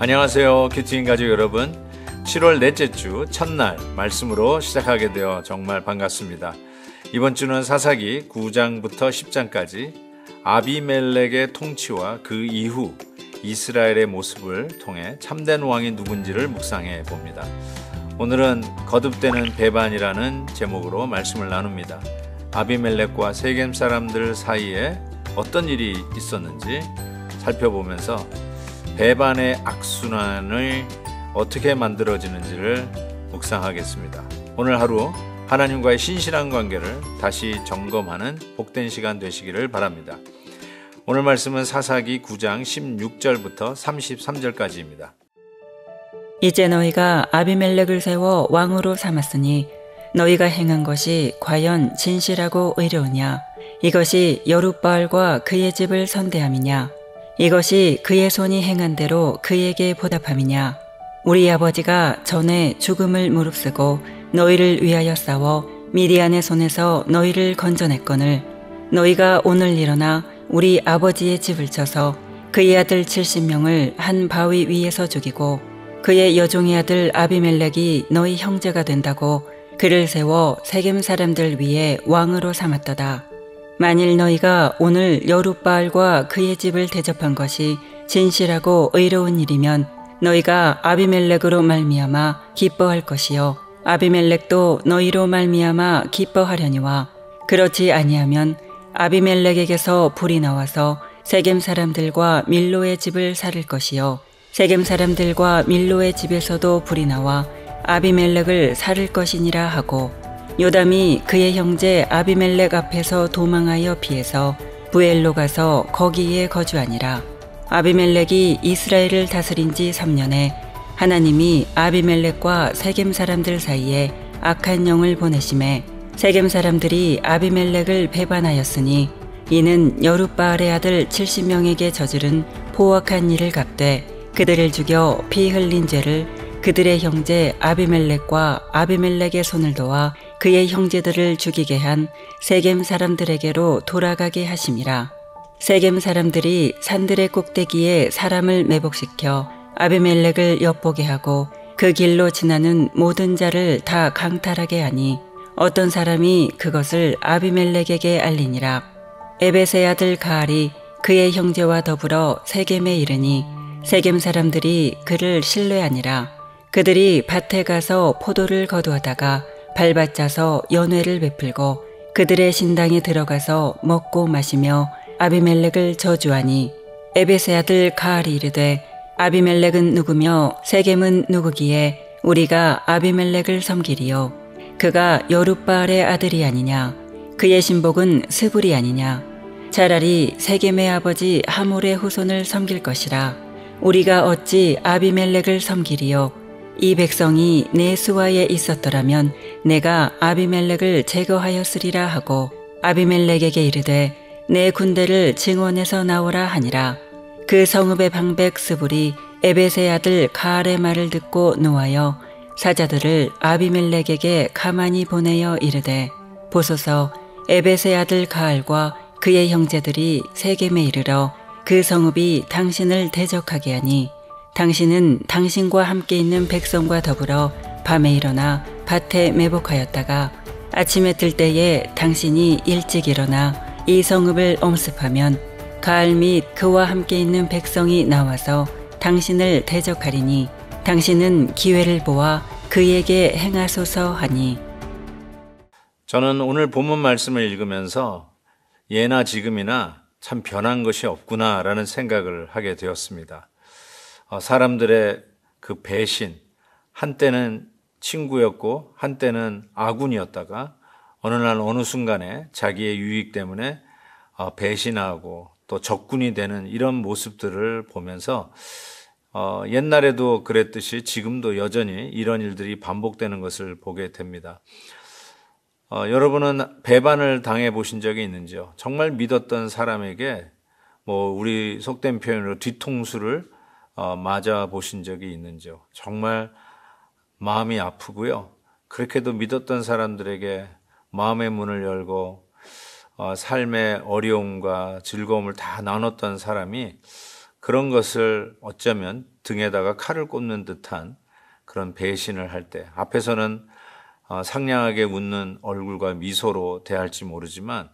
안녕하세요, 큐티인 가족 여러분. 7월 넷째 주 첫날 말씀으로 시작하게 되어 정말 반갑습니다. 이번 주는 사사기 9장부터 10장까지 아비멜렉의 통치와 그 이후 이스라엘의 모습을 통해 참된 왕이 누군지를 묵상해 봅니다. 오늘은 거듭되는 배반이라는 제목으로 말씀을 나눕니다. 아비멜렉과 세겜 사람들 사이에 어떤 일이 있었는지 살펴보면서 배반의 악순환을 어떻게 만들어지는지를 묵상하겠습니다. 오늘 하루 하나님과의 신실한 관계를 다시 점검하는 복된 시간 되시기를 바랍니다. 오늘 말씀은 사사기 9장 16절부터 33절까지입니다. 이제 너희가 아비멜렉을 세워 왕으로 삼았으니 너희가 행한 것이 과연 진실하고 의로우냐? 이것이 여룻바알과 그의 집을 선대함이냐? 이것이 그의 손이 행한 대로 그에게 보답함이냐? 우리 아버지가 전에 죽음을 무릅쓰고 너희를 위하여 싸워 미디안의 손에서 너희를 건져냈거늘 너희가 오늘 일어나 우리 아버지의 집을 쳐서 그의 아들 70명을 한 바위 위에서 죽이고 그의 여종의 아들 아비멜렉이 너희 형제가 된다고 그를 세워 세겜 사람들 위에 왕으로 삼았도다. 만일 너희가 오늘 여룻바알과 그의 집을 대접한 것이 진실하고 의로운 일이면 너희가 아비멜렉으로 말미암아 기뻐할 것이요 아비멜렉도 너희로 말미암아 기뻐하려니와 그렇지 아니하면 아비멜렉에게서 불이 나와서 세겜 사람들과 밀로의 집을 살릴 것이요 세겜 사람들과 밀로의 집에서도 불이 나와 아비멜렉을 살릴 것이니라 하고 요담이 그의 형제 아비멜렉 앞에서 도망하여 피해서 부엘로 가서 거기에 거주하니라. 아비멜렉이 이스라엘을 다스린 지 3년에 하나님이 아비멜렉과 세겜 사람들 사이에 악한 영을 보내심에 세겜 사람들이 아비멜렉을 배반하였으니 이는 여룻바알의 아들 70명에게 저지른 포악한 일을 갚되 그들을 죽여 피 흘린 죄를 그들의 형제 아비멜렉과 아비멜렉의 손을 도와 그의 형제들을 죽이게 한 세겜 사람들에게로 돌아가게 하심이라. 세겜 사람들이 산들의 꼭대기에 사람을 매복시켜 아비멜렉을 엿보게 하고 그 길로 지나는 모든 자를 다 강탈하게 하니 어떤 사람이 그것을 아비멜렉에게 알리니라. 에벳의 아들 가알이 그의 형제와 더불어 세겜에 이르니 세겜 사람들이 그를 신뢰하니라. 그들이 밭에 가서 포도를 거두어다가 발받자서 연회를 베풀고 그들의 신당에 들어가서 먹고 마시며 아비멜렉을 저주하니 에벳의 아들 가알이 이르되 아비멜렉은 누구며 세겜은 누구기에 우리가 아비멜렉을 섬기리요 그가 여룻바알의 아들이 아니냐 그의 신복은 스불이 아니냐 차라리 세겜의 아버지 하몰의 후손을 섬길 것이라 우리가 어찌 아비멜렉을 섬기리요 이 백성이 내 수하에 있었더라면 내가 아비멜렉을 제거하였으리라 하고 아비멜렉에게 이르되 내 군대를 증원에서 나오라 하니라. 그 성읍의 방백 스불이 에벳의 아들 가알의 말을 듣고 노하여 사자들을 아비멜렉에게 가만히 보내어 이르되 보소서 에벳의 아들 가알과 그의 형제들이 세겜에 이르러 그 성읍이 당신을 대적하게 하니 당신은 당신과 함께 있는 백성과 더불어 밤에 일어나 밭에 매복하였다가 아침에 뜰 때에 당신이 일찍 일어나 이 성읍을 엄습하면 가알 및 그와 함께 있는 백성이 나와서 당신을 대적하리니 당신은 기회를 보아 그에게 행하소서 하니. 저는 오늘 본문 말씀을 읽으면서 예나 지금이나 참 변한 것이 없구나라는 생각을 하게 되었습니다. 사람들의 그 배신, 한때는 친구였고 한때는 아군이었다가 어느 날 어느 순간에 자기의 유익 때문에 배신하고 또 적군이 되는 이런 모습들을 보면서 옛날에도 그랬듯이 지금도 여전히 이런 일들이 반복되는 것을 보게 됩니다. 여러분은 배반을 당해 보신 적이 있는지요? 정말 믿었던 사람에게 우리 속된 표현으로 뒤통수를 맞아 보신 적이 있는지요? 정말 마음이 아프고요. 그렇게도 믿었던 사람들에게 마음의 문을 열고 삶의 어려움과 즐거움을 다 나눴던 사람이 그런 것을 어쩌면 등에다가 칼을 꽂는 듯한 그런 배신을 할 때, 앞에서는 상냥하게 웃는 얼굴과 미소로 대할지 모르지만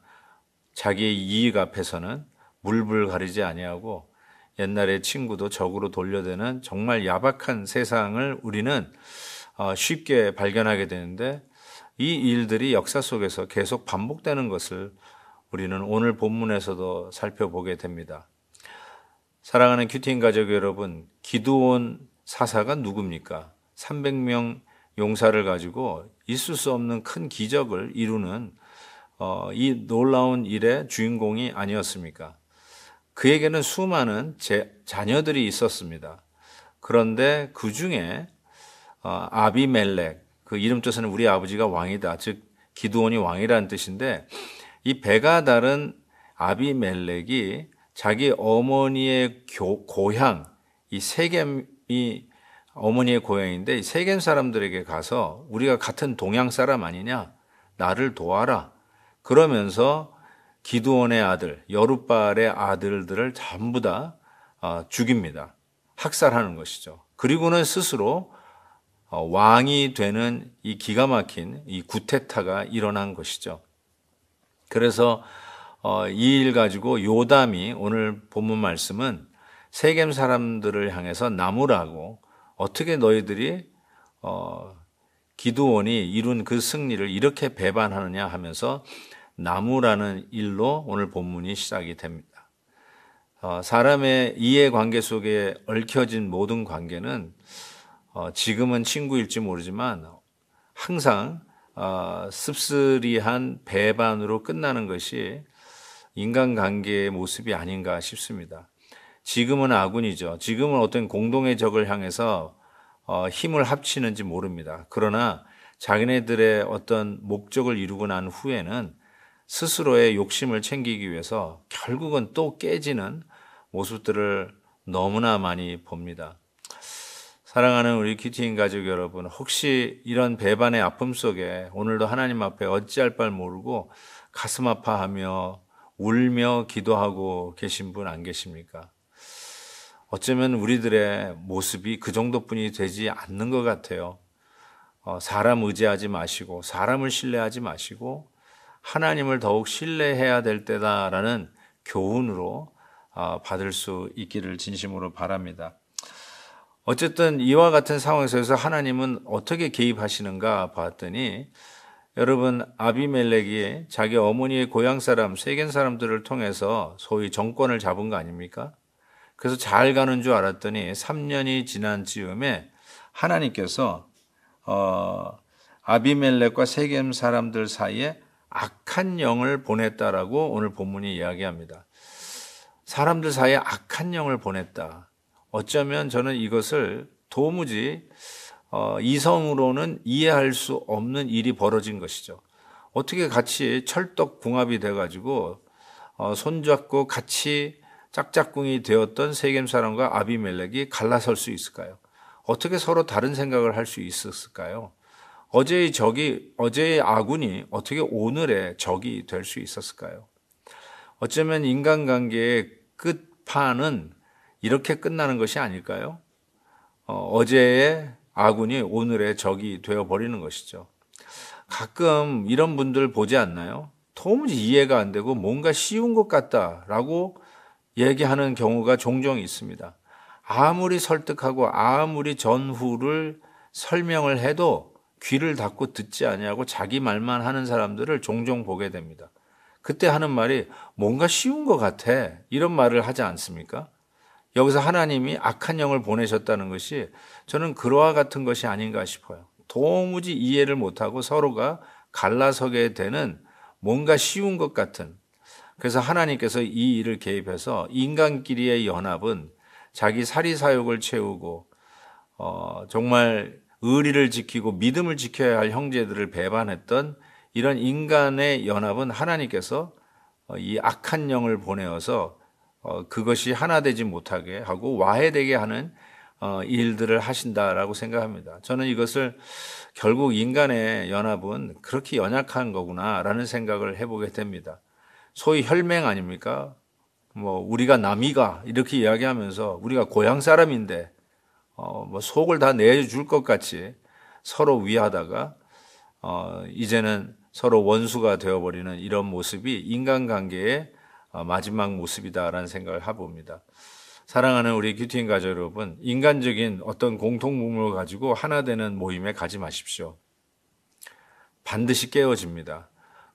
자기의 이익 앞에서는 물불 가리지 아니하고 옛날에 친구도 적으로 돌려대는 정말 야박한 세상을 우리는 쉽게 발견하게 되는데, 이 일들이 역사 속에서 계속 반복되는 것을 우리는 오늘 본문에서도 살펴보게 됩니다. 사랑하는 큐티인 가족 여러분, 기드온 사사가 누굽니까? 300명 용사를 가지고 있을 수 없는 큰 기적을 이루는 이 놀라운 일의 주인공이 아니었습니까? 그에게는 수많은 자녀들이 있었습니다. 그런데 그 중에 아비멜렉, 그 이름 뜻은 우리 아버지가 왕이다, 즉 기드온이 왕이라는 뜻인데, 이 배가 다른 아비멜렉이 자기 어머니의 고향, 이 세겜이 어머니의 고향인데, 이 세겜 사람들에게 가서 우리가 같은 동양 사람 아니냐, 나를 도와라, 그러면서 기드온의 아들, 여룻바알의 아들들을 전부 다 죽입니다. 학살하는 것이죠. 그리고는 스스로 왕이 되는 이 기가 막힌 이 구테타가 일어난 것이죠. 그래서 이 일 가지고 요담이, 오늘 본문 말씀은 세겜 사람들을 향해서 나무라고, 어떻게 너희들이 기드온이 이룬 그 승리를 이렇게 배반하느냐 하면서 나무라는 일로 오늘 본문이 시작이 됩니다. 사람의 이해관계 속에 얽혀진 모든 관계는 지금은 친구일지 모르지만 항상 씁쓸이한 배반으로 끝나는 것이 인간관계의 모습이 아닌가 싶습니다. 지금은 아군이죠. 지금은 어떤 공동의 적을 향해서 힘을 합치는지 모릅니다. 그러나 자기네들의 어떤 목적을 이루고 난 후에는 스스로의 욕심을 챙기기 위해서 결국은 또 깨지는 모습들을 너무나 많이 봅니다. 사랑하는 우리 큐티인 가족 여러분, 혹시 이런 배반의 아픔 속에 오늘도 하나님 앞에 어찌할 바를 모르고 가슴 아파하며 울며 기도하고 계신 분 안 계십니까? 어쩌면 우리들의 모습이 그 정도뿐이 되지 않는 것 같아요. 사람 의지하지 마시고, 사람을 신뢰하지 마시고 하나님을 더욱 신뢰해야 될 때다라는 교훈으로 받을 수 있기를 진심으로 바랍니다. 어쨌든 이와 같은 상황에서 하나님은 어떻게 개입하시는가 봤더니, 여러분, 아비멜렉이 자기 어머니의 고향 사람, 세겜 사람들을 통해서 소위 정권을 잡은 거 아닙니까? 그래서 잘 가는 줄 알았더니 3년이 지난 즈음에 하나님께서 아비멜렉과 세겜 사람들 사이에 악한 영을 보냈다라고 오늘 본문이 이야기합니다. 사람들 사이에 악한 영을 보냈다. 어쩌면 저는 이것을 도무지 이성으로는 이해할 수 없는 일이 벌어진 것이죠. 어떻게 같이 철떡궁합이 돼가지고 손잡고 같이 짝짝꿍이 되었던 세겜 사람과 아비멜렉이 갈라설 수 있을까요? 어떻게 서로 다른 생각을 할 수 있었을까요? 어제의 아군이 어떻게 오늘의 적이 될 수 있었을까요? 어쩌면 인간관계의 끝판은 이렇게 끝나는 것이 아닐까요? 어제의 아군이 오늘의 적이 되어버리는 것이죠. 가끔 이런 분들 보지 않나요? 도무지 이해가 안 되고 뭔가 쉬운 것 같다라고 얘기하는 경우가 종종 있습니다. 아무리 설득하고 아무리 전후를 설명을 해도 귀를 닫고 듣지 아니하고 자기 말만 하는 사람들을 종종 보게 됩니다. 그때 하는 말이 뭔가 쉬운 것 같아, 이런 말을 하지 않습니까? 여기서 하나님이 악한 영을 보내셨다는 것이 저는 그와 같은 것이 아닌가 싶어요. 도무지 이해를 못하고 서로가 갈라서게 되는 뭔가 쉬운 것 같은, 그래서 하나님께서 이 일을 개입해서 인간끼리의 연합은 자기 사리사욕을 채우고 정말 의리를 지키고 믿음을 지켜야 할 형제들을 배반했던 이런 인간의 연합은 하나님께서 이 악한 영을 보내어서 그것이 하나 되지 못하게 하고 와해되게 하는 일들을 하신다라고 생각합니다. 저는 이것을 결국 인간의 연합은 그렇게 연약한 거구나라는 생각을 해보게 됩니다. 소위 혈맹 아닙니까? 뭐 우리가 남이가 이렇게 이야기하면서 우리가 고향 사람인데 뭐 속을 다 내줄 것 같이 서로 위하다가 이제는 서로 원수가 되어버리는 이런 모습이 인간관계의 마지막 모습이다라는 생각을 해봅니다. 사랑하는 우리 큐티인 가족 여러분, 인간적인 어떤 공통분모를 가지고 하나 되는 모임에 가지 마십시오. 반드시 깨어집니다.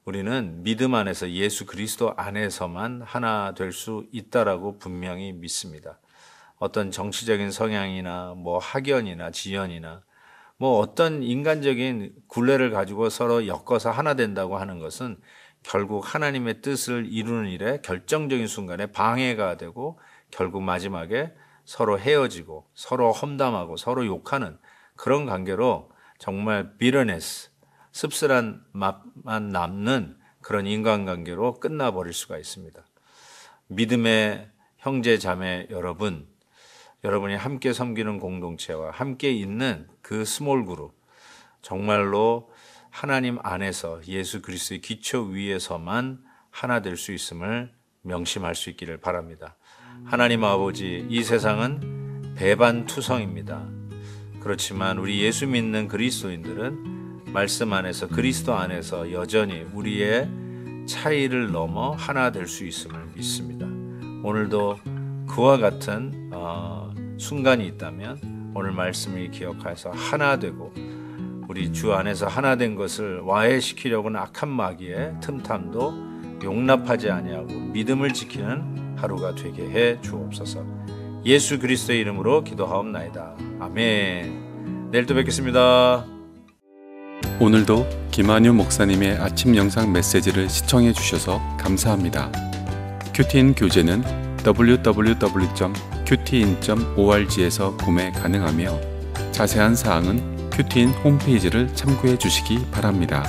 우리는 믿음 안에서 예수 그리스도 안에서만 하나 될 수 있다라고 분명히 믿습니다. 어떤 정치적인 성향이나 뭐 학연이나 지연이나 뭐 어떤 인간적인 굴레를 가지고 서로 엮어서 하나 된다고 하는 것은 결국 하나님의 뜻을 이루는 일에 결정적인 순간에 방해가 되고 결국 마지막에 서로 헤어지고 서로 험담하고 서로 욕하는 그런 관계로 정말 bitterness, 씁쓸한 맛만 남는 그런 인간관계로 끝나버릴 수가 있습니다. 믿음의 형제 자매 여러분, 여러분이 함께 섬기는 공동체와 함께 있는 그 스몰 그룹, 정말로 하나님 안에서 예수 그리스도의 기초 위에서만 하나 될 수 있음을 명심할 수 있기를 바랍니다. 하나님 아버지, 이 세상은 배반투성입니다. 그렇지만 우리 예수 믿는 그리스도인들은 말씀 안에서 그리스도 안에서 여전히 우리의 차이를 넘어 하나 될 수 있음을 믿습니다. 오늘도 그와 같은 순간이 있다면 오늘 말씀을 기억해서 하나 되고 우리 주 안에서 하나 된 것을 와해시키려고는 악한 마귀의 틈탐도 용납하지 아니하고 믿음을 지키는 하루가 되게 해 주옵소서. 예수 그리스도의 이름으로 기도하옵나이다. 아멘. 내일 또 뵙겠습니다. 오늘도 김한유 목사님의 아침 영상 메시지를 시청해 주셔서 감사합니다. 큐티인 교재는 www.qtin.org에서 구매 가능하며 자세한 사항은 큐티인 홈페이지를 참고해 주시기 바랍니다.